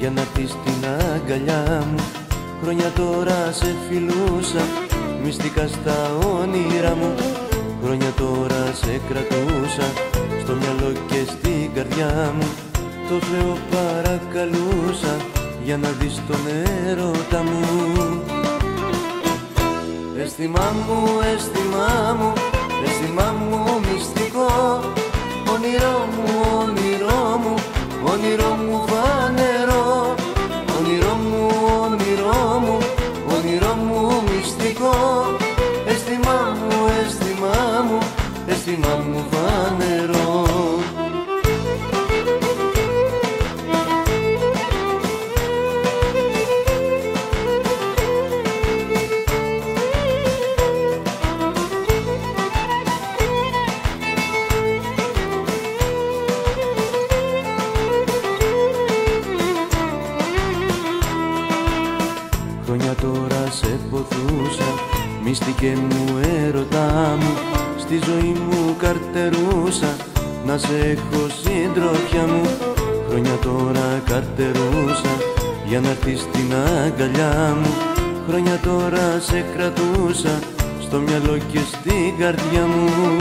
για να έρθεις στην αγκαλιά μου. Χρόνια τώρα σε φιλούσα, μυστικά στα όνειρά μου. Χρόνια τώρα σε κρατούσα, στο μυαλό και στην καρδιά μου. Το Θεό παρακαλούσα, για να δεις τον έρωτα μου. Αίσθημά μου, αίσθημά μου, αίσθημά μου μυστικό. Όνειρό μου, όνειρό μου, όνειρό μου φανερό. Όνειρό μου, όνειρό μου, όνειρό μου μυστικό. Αίσθημά μου, αίσθημά μου, αίσθημά μου φανερό. Χρόνια τώρα σε ποθούσα, μυστικέ μου έρωτά μου. Στη ζωή μου καρτερούσα, να σε έχω συντροφιά μου. Χρόνια τώρα καρτερούσα, για να έρθεις στην αγκαλιά μου. Χρόνια τώρα σε κρατούσα, στο μυαλό και στην καρδιά μου.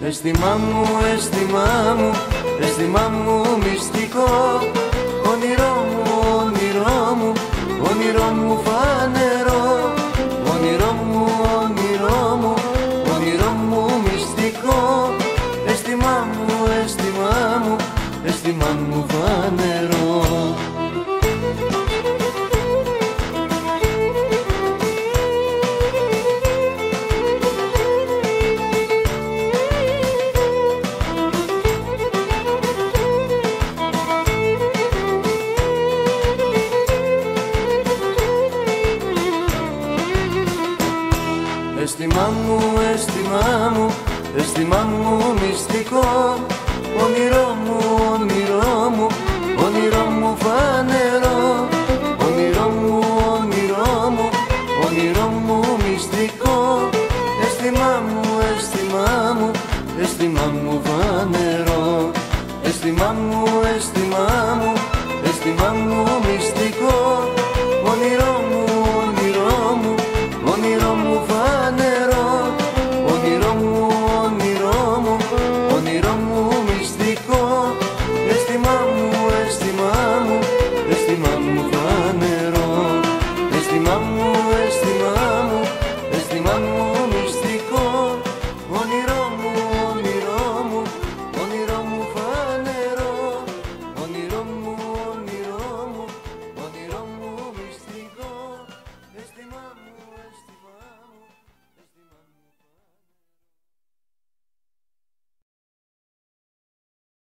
Αίσθημά μου, αίσθημά μου, αίσθημά μου μυστικό. Όνειρό μου, όνειρό μου, όνειρό μου φανερό. Όνειρό μου, όνειρό μου, όνειρό μου μυστικό. Αίσθημά μου, αίσθημά μου, αίσθημά μου φανερό. Αίσθημά μου, αίσθημά μου, αίσθημά μου μυστικό. Όνειρό